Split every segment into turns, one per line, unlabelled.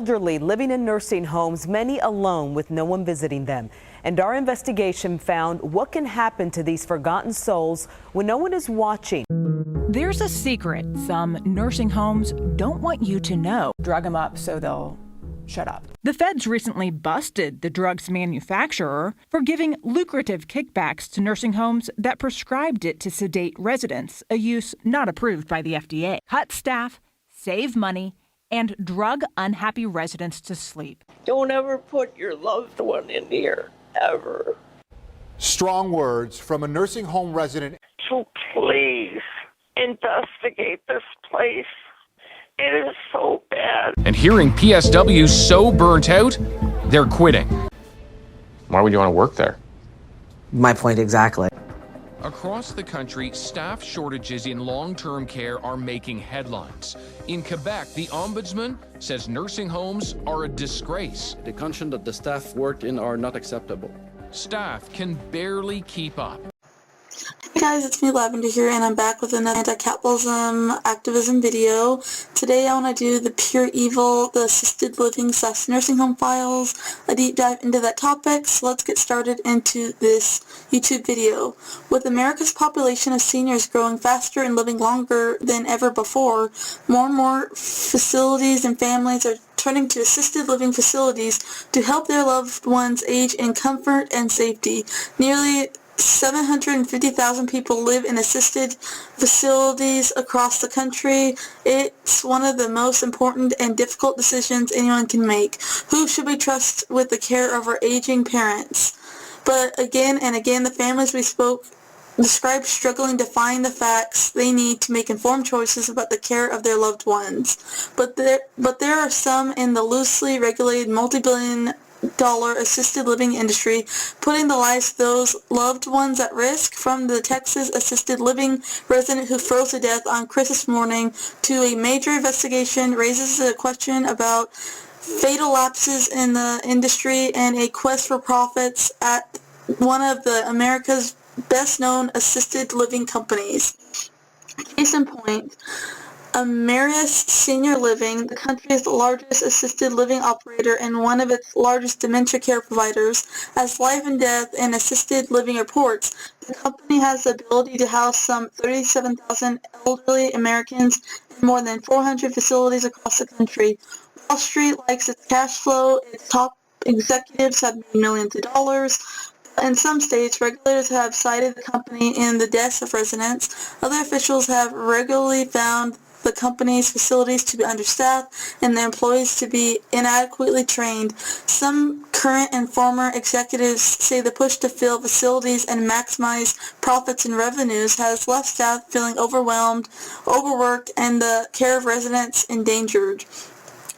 elderly living in nursing homes, many alone with no one visiting them. And our investigation found what can happen to these forgotten souls when no one is watching.
There's a secret some nursing homes don't want you to know.
Drug them up so they'll shut up.
The feds recently busted the drug's manufacturer for giving lucrative kickbacks to nursing homes that prescribed it to sedate residents, a use not approved by the FDA. Cut staff, save money, and drug unhappy residents to sleep.
Don't ever put your loved one in here, ever.
Strong words from a nursing home resident.
So please investigate this place. It is so bad.
And hearing PSWs so burnt out, they're quitting. Why would you want to work there?
My point exactly.
Across the country, staff shortages in long-term care are making headlines. In Quebec, the Ombudsman says nursing homes are a disgrace.
The conditions that the staff work in are not acceptable.
Staff can barely keep up.
Hey guys, it's me Lavender here, and I'm back with another anti-capitalism activism video. Today I want to do the pure evil, the assisted living / nursing home files, a deep dive into that topic. So let's get started into this YouTube video. With America's population of seniors growing faster and living longer than ever before, more and more facilities and families are turning to assisted living facilities to help their loved ones age in comfort and safety. Nearly 750,000 people live in assisted facilities across the country. It's one of the most important and difficult decisions anyone can make. Who should we trust with the care of our aging parents? But again and again, the families we spoke described struggling to find the facts they need to make informed choices about the care of their loved ones. But there are some in the loosely regulated multi-billion-dollar assisted living industry putting the lives of those loved ones at risk, from the Texas assisted living resident who froze to death on Christmas morning to a major investigation raises a question about fatal lapses in the industry and a quest for profits at one of the America's best-known assisted living companies. Case in point, Ameris Senior Living, the country's largest assisted living operator and one of its largest dementia care providers, as Life and Death in Assisted Living reports, the company has the ability to house some 37,000 elderly Americans in more than 400 facilities across the country. Wall Street likes its cash flow. Its top executives have made millions of dollars. In some states, regulators have cited the company in the deaths of residents. Other officials have regularly found the company's facilities to be understaffed and their employees to be inadequately trained. Some current and former executives say the push to fill facilities and maximize profits and revenues has left staff feeling overwhelmed, overworked, and the care of residents endangered.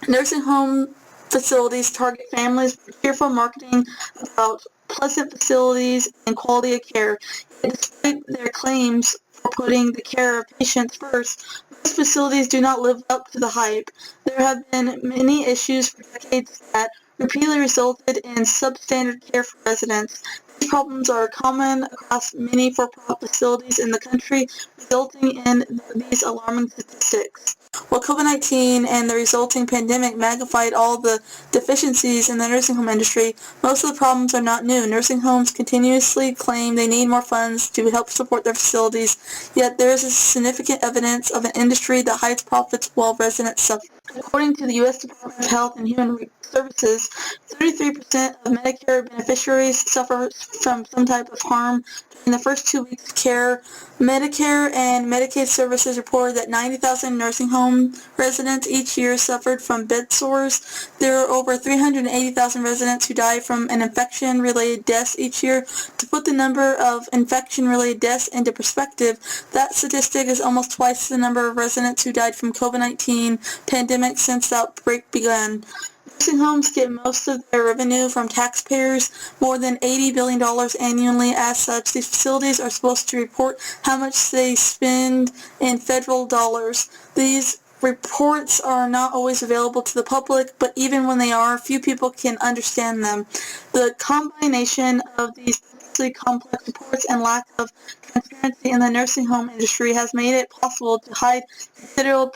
Nursing home facilities target families with cheerful marketing about pleasant facilities and quality of care. Yet despite their claims for putting the care of patients first, most facilities do not live up to the hype. There have been many issues for decades that repeatedly resulted in substandard care for residents. These problems are common across many for-profit facilities in the country, resulting in these alarming statistics. While COVID-19 and the resulting pandemic magnified all the deficiencies in the nursing home industry, most of the problems are not new. Nursing homes continuously claim they need more funds to help support their facilities, yet there is significant evidence of an industry that hides profits while residents suffer. According to the U.S. Department of Health and Human Services, 33% of Medicare beneficiaries suffer from some type of harm during the first 2 weeks of care. Medicare and Medicaid services reported that 90,000 nursing home residents each year suffered from bed sores. There are over 380,000 residents who die from an infection-related deaths each year. To put the number of infection-related deaths into perspective, that statistic is almost twice the number of residents who died from COVID-19 pandemic since the outbreak began. Nursing homes get most of their revenue from taxpayers, more than $80 billion annually. As such, these facilities are supposed to report how much they spend in federal dollars. These reports are not always available to the public, but even when they are, few people can understand them. The combination of these complex reports and lack of transparency in the nursing home industry has made it possible to hide considerable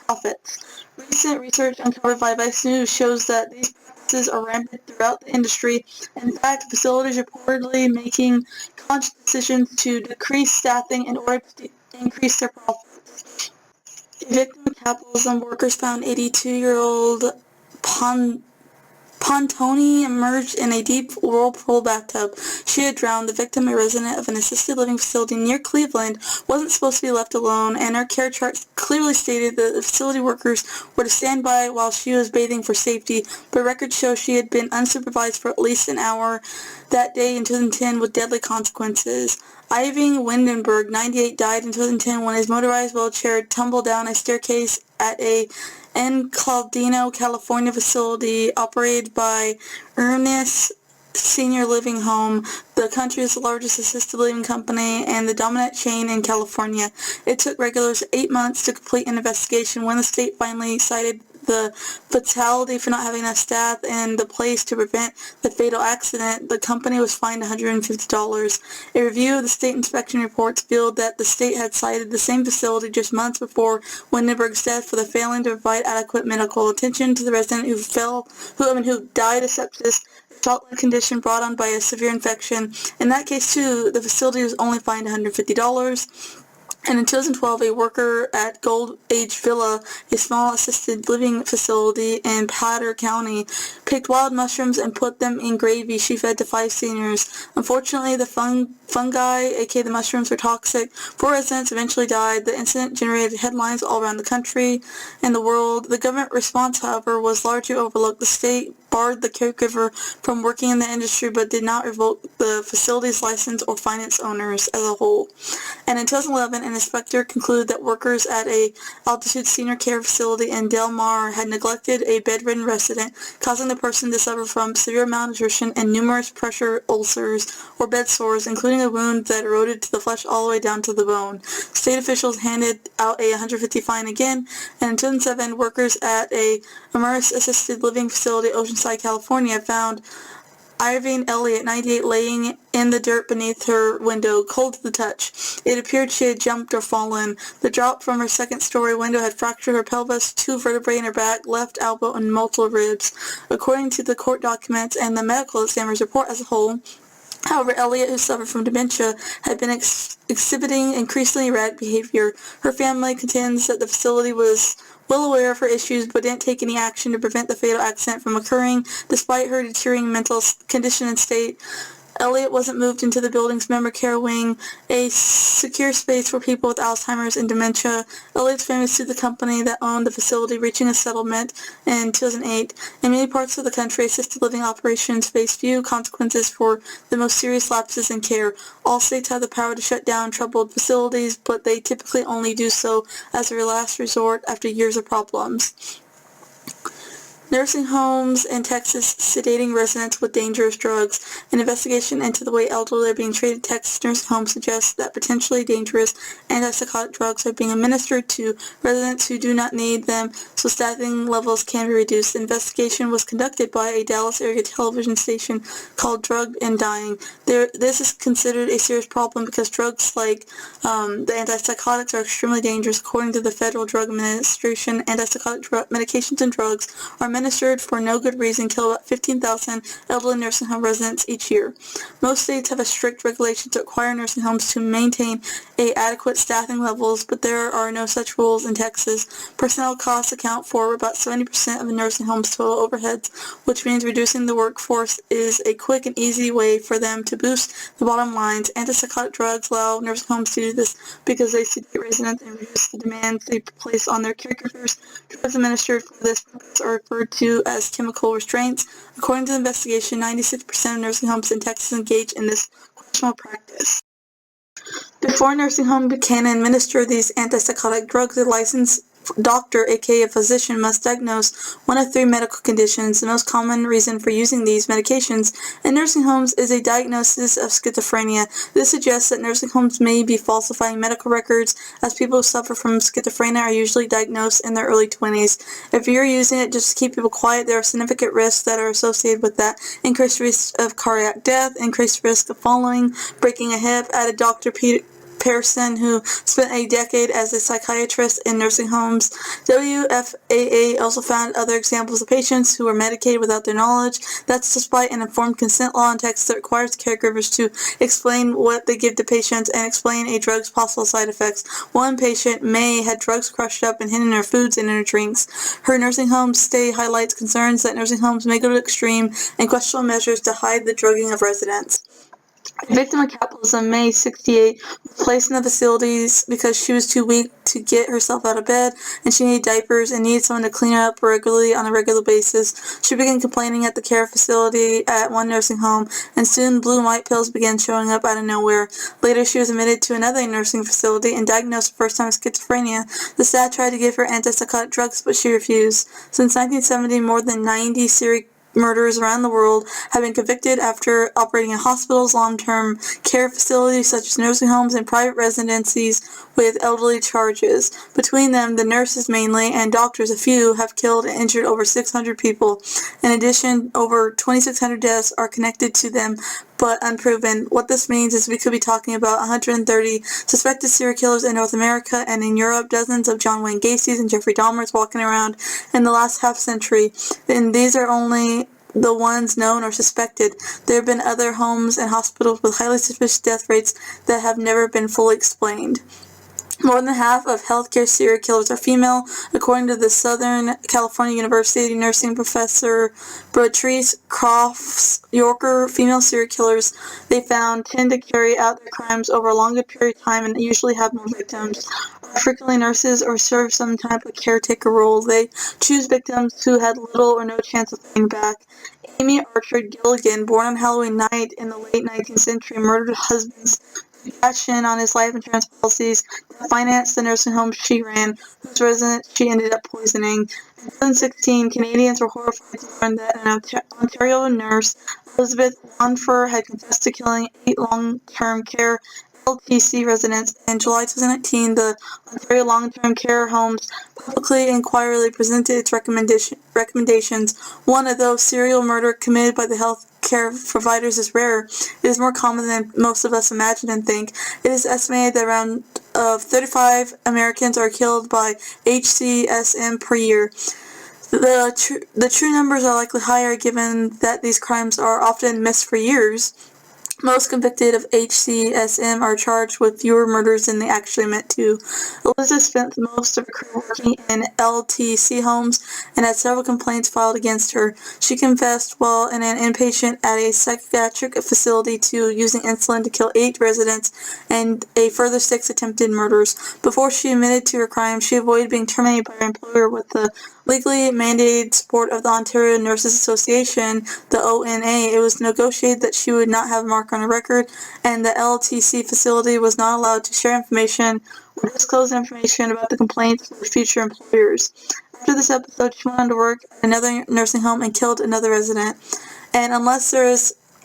profits. Recent research uncovered by Vice News shows that these practices are rampant throughout the industry. In fact, facilities are reportedly making conscious decisions to decrease staffing in order to increase their profits. A victim of capitalism, workers found 82-year-old Pontoni emerged in a deep whirlpool bathtub. She had drowned. The victim, a resident of an assisted living facility near Cleveland, wasn't supposed to be left alone, and her care chart clearly stated that the facility workers were to stand by while she was bathing for safety, but records show she had been unsupervised for at least an hour that day in 2010 with deadly consequences. Ivan Windenberg, 98, died in 2010 when his motorized wheelchair tumbled down a staircase at a Encaldino, California facility operated by Ernest Senior Living Home, the country's largest assisted living company and the dominant chain in California. It took regulars 8 months to complete an investigation. When the state finally cited the fatality for not having enough staff and the place to prevent the fatal accident, the company was fined $150. A review of the state inspection reports revealed that the state had cited the same facility just months before Windenberg's death for the failing to provide adequate medical attention to the resident who died of sepsis, a short-lived condition brought on by a severe infection. In that case, too, the facility was only fined $150. And in 2012, a worker at Gold Age Villa, a small assisted living facility in Potter County, picked wild mushrooms and put them in gravy she fed to 5 seniors. Unfortunately, the fungi, aka the mushrooms, were toxic. 4 residents eventually died. The incident generated headlines all around the country and the world. The government response, however, was largely overlooked. The state barred the caregiver from working in the industry but did not revoke the facility's license or fine its owners as a whole. And in 2011, an inspector concluded that workers at a altitude senior care facility in Del Mar had neglected a bedridden resident, causing the person to suffer from severe malnutrition and numerous pressure ulcers or bed sores, including a wound that eroded to the flesh all the way down to the bone. State officials handed out a $150 fine again, and in 2007, workers at a Amherst assisted living facility, Oceanside, California, found Irving Elliott, 98, laying in the dirt beneath her window, cold to the touch. It appeared she had jumped or fallen. The drop from her second-story window had fractured her pelvis, 2 vertebrae in her back, left elbow, and multiple ribs. According to the court documents and the medical examiner's report as a whole, however, Elliott, who suffered from dementia, had been exhibiting increasingly erratic behavior. Her family contends that the facility was well aware of her issues but didn't take any action to prevent the fatal accident from occurring. Despite her deteriorating mental condition and state, Elliott wasn't moved into the building's memory care wing, a secure space for people with Alzheimer's and dementia. Elliott's family sued the company that owned the facility, reaching a settlement in 2008. In many parts of the country, assisted living operations face few consequences for the most serious lapses in care. All states have the power to shut down troubled facilities, but they typically only do so as a last resort after years of problems. Nursing homes in Texas sedating residents with dangerous drugs. An investigation into the way elderly are being treated in Texas nursing homes suggests that potentially dangerous antipsychotic drugs are being administered to residents who do not need them, so staffing levels can be reduced. The investigation was conducted by a Dallas area television station called Drugged and Dying. This is considered a serious problem because drugs like the antipsychotics are extremely dangerous. According to the Federal Drug Administration, antipsychotic medications and drugs are administered for no good reason kill about 15,000 elderly nursing home residents each year. Most states have a strict regulation to require nursing homes to maintain adequate staffing levels, but there are no such rules in Texas. Personnel costs account for about 70% of the nursing home's total overheads, which means reducing the workforce is a quick and easy way for them to boost the bottom lines. Antipsychotic drugs allow nursing homes to do this because they sedate residents and reduce the demands they place on their caregivers. Drugs administered for this purpose are referred to as chemical restraints. According to the investigation, 96% of nursing homes in Texas engage in this questionable practice. Before a nursing home can administer these antipsychotic drugs, a licensed doctor, aka a physician, must diagnose one of 3 medical conditions. The most common reason for using these medications in nursing homes is a diagnosis of schizophrenia. This suggests that nursing homes may be falsifying medical records, as people who suffer from schizophrenia are usually diagnosed in their early 20s. If you're using it just to keep people quiet, there are significant risks that are associated with that. Increased risk of cardiac death, increased risk of falling, breaking a hip. Added Dr. Pearson, who spent a decade as a psychiatrist in nursing homes. WFAA also found other examples of patients who were medicated without their knowledge. That's despite an informed consent law and text that requires caregivers to explain what they give to patients and explain a drug's possible side effects. One patient, May, had drugs crushed up and hidden in her foods and in her drinks. Her nursing home stay highlights concerns that nursing homes may go to extreme and questionable measures to hide the drugging of residents. A victim of capitalism, May, 68, was placed in the facilities because she was too weak to get herself out of bed, and she needed diapers and needed someone to clean her up regularly on a regular basis. She began complaining at the care facility at one nursing home, and soon blue and white pills began showing up out of nowhere. Later, she was admitted to another nursing facility and diagnosed for the first time with schizophrenia. The staff tried to give her antipsychotic drugs, but she refused. Since 1970, more than 90 serial murderers around the world have been convicted after operating in hospitals, long-term care facilities such as nursing homes, and private residencies with elderly charges. Between them, the nurses mainly, and doctors, a few, have killed and injured over 600 people. In addition, over 2,600 deaths are connected to them but unproven. What this means is we could be talking about 130 suspected serial killers in North America, and in Europe, dozens of John Wayne Gacy's and Jeffrey Dahmer's walking around in the last half century. And these are only the ones known or suspected. There have been other homes and hospitals with highly suspicious death rates that have never been fully explained. More than half of healthcare serial killers are female, according to the Southern California University nursing professor Beatrice Crofts Yorker. Female serial killers they found tend to carry out their crimes over a longer period of time and usually have more victims. Are frequently nurses or serve some type of caretaker role. They choose victims who had little or no chance of fighting back. Amy Archer Gilligan, born on Halloween night in the late 19th century, murdered her husband's cashed in on his life insurance policies that financed the nursing home she ran, whose residents she ended up poisoning. In 2016, Canadians were horrified to learn that an Ontario nurse, Elizabeth Wanfer, had confessed to killing 8 long-term care LTC residents. In July 2019, the Ontario Long-Term Care Homes publicly and quietly presented its recommendations. One of those serial murder committed by the health care providers is rare. It is more common than most of us imagine and think. It is estimated that around 35 Americans are killed by HCSM per year. The true numbers are likely higher given that these crimes are often missed for years. Most convicted of HCSM are charged with fewer murders than they actually meant to. Elizabeth spent most of her career working in LTC homes and had several complaints filed against her. She confessed while in an inpatient at a psychiatric facility to using insulin to kill 8 residents and a further 6 attempted murders. Before she admitted to her crime, she avoided being terminated by her employer with the legally mandated support of the Ontario Nurses Association, the ONA. It was negotiated that she would not have a mark on her record, and the LTC facility was not allowed to share information or disclose information about the complaints with future employers. After this episode, she went on to work at another nursing home and killed another resident. And unless there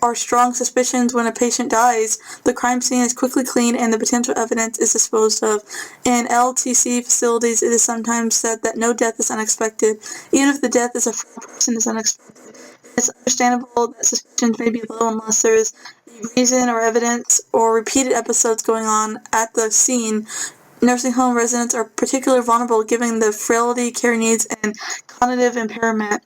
are strong suspicions when a patient dies, the crime scene is quickly cleaned and the potential evidence is disposed of. In LTC facilities, it is sometimes said that no death is unexpected. Even if the death is a frail person is unexpected. It's understandable that suspicions may be low unless there is a reason or evidence or repeated episodes going on at the scene. Nursing home residents are particularly vulnerable given the frailty, care needs, and cognitive impairment.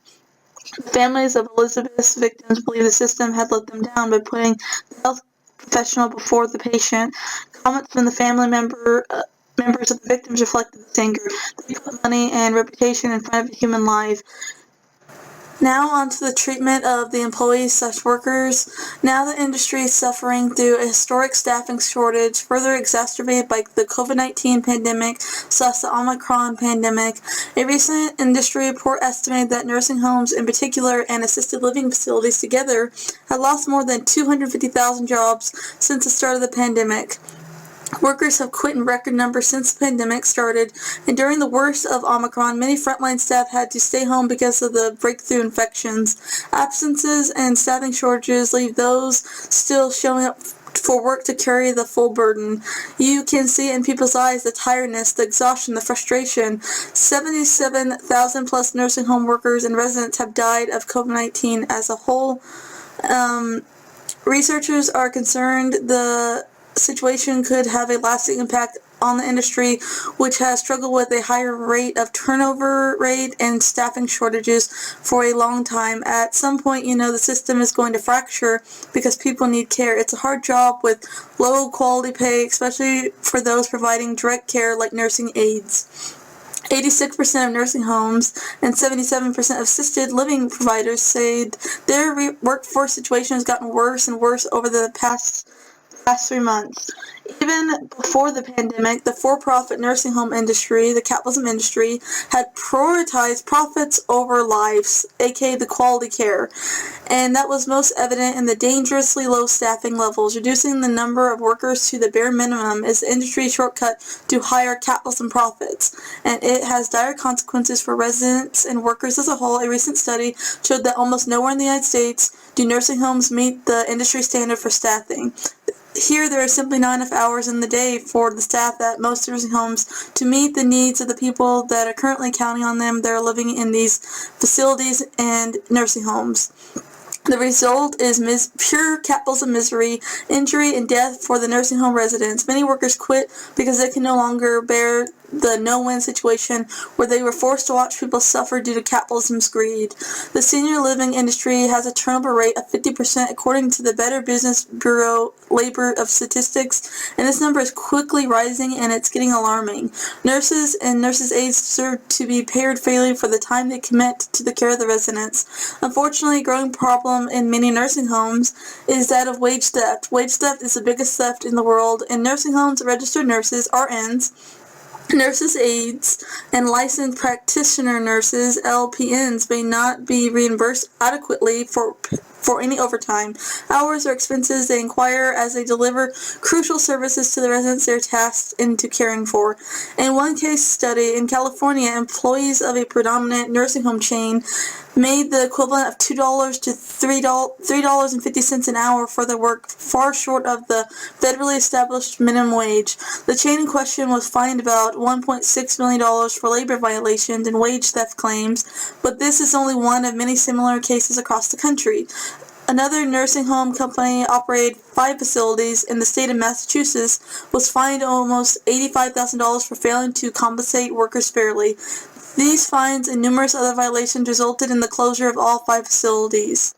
The families of Elizabeth's victims believe the system had let them down by putting the health professional before the patient. Comments from the family members of the victims reflected this anger. They put money and reputation in front of a human life. Now on to the treatment of the employees/workers. Now the industry is suffering through a historic staffing shortage, further exacerbated by the COVID-19 pandemic / the Omicron pandemic. A recent industry report estimated that nursing homes in particular and assisted living facilities together had lost more than 250,000 jobs since the start of the pandemic. Workers have quit in record numbers since the pandemic started, and during the worst of Omicron, many frontline staff had to stay home because of the breakthrough infections. Absences and staffing shortages leave those still showing up for work to carry the full burden. You can see in people's eyes the tiredness, the exhaustion, the frustration. 77,000 plus nursing home workers and residents have died of COVID-19 as a whole. Researchers are concerned the situation could have a lasting impact on the industry, which has struggled with a higher rate of turnover rate and staffing shortages for a long time. At some point, the system is going to fracture because people need care. It's a hard job with low quality pay, especially for those providing direct care like nursing aides. 86% of nursing homes and 77% of assisted living providers say their workforce situation has gotten worse and worse over the past 3 months. Even before the pandemic, the for-profit nursing home industry, the capitalism industry, had prioritized profits over lives, aka the quality care. And that was most evident in the dangerously low staffing levels. Reducing the number of workers to the bare minimum is the industry shortcut to higher capitalism profits. And it has dire consequences for residents and workers as a whole. A recent study showed that almost nowhere in the United States do nursing homes meet the industry standard for staffing. Here, there are simply not enough hours in the day for the staff at most nursing homes to meet the needs of the people that are currently counting on them that are living in these facilities and nursing homes. The result is pure capitalism misery, injury, and death for the nursing home residents. Many workers quit because they can no longer bear the no-win situation where they were forced to watch people suffer due to capitalism's greed. The senior living industry has a turnover rate of 50% according to the Better Business Bureau Labor of Statistics, and this number is quickly rising and it's getting alarming. Nurses and nurses' aides deserve to be paid fairly for the time they commit to the care of the residents. Unfortunately, a growing problem in many nursing homes is that of wage theft. Wage theft is the biggest theft in the world. In nursing homes, registered nurses, RNs, nurses' aides, and licensed practitioner nurses, LPNs, may not be reimbursed adequately for any overtime, hours, or expenses they incur as they deliver crucial services to the residents they're tasked into caring for. In one case study in California, employees of a predominant nursing home chain made the equivalent of $2 to $3.50 an hour for their work, far short of the federally established minimum wage. The chain in question was fined about $1.6 million for labor violations and wage theft claims, but this is only one of many similar cases across the country. Another nursing home company operated 5 facilities in the state of Massachusetts was fined almost $85,000 for failing to compensate workers fairly. These fines and numerous other violations resulted in the closure of all 5 facilities.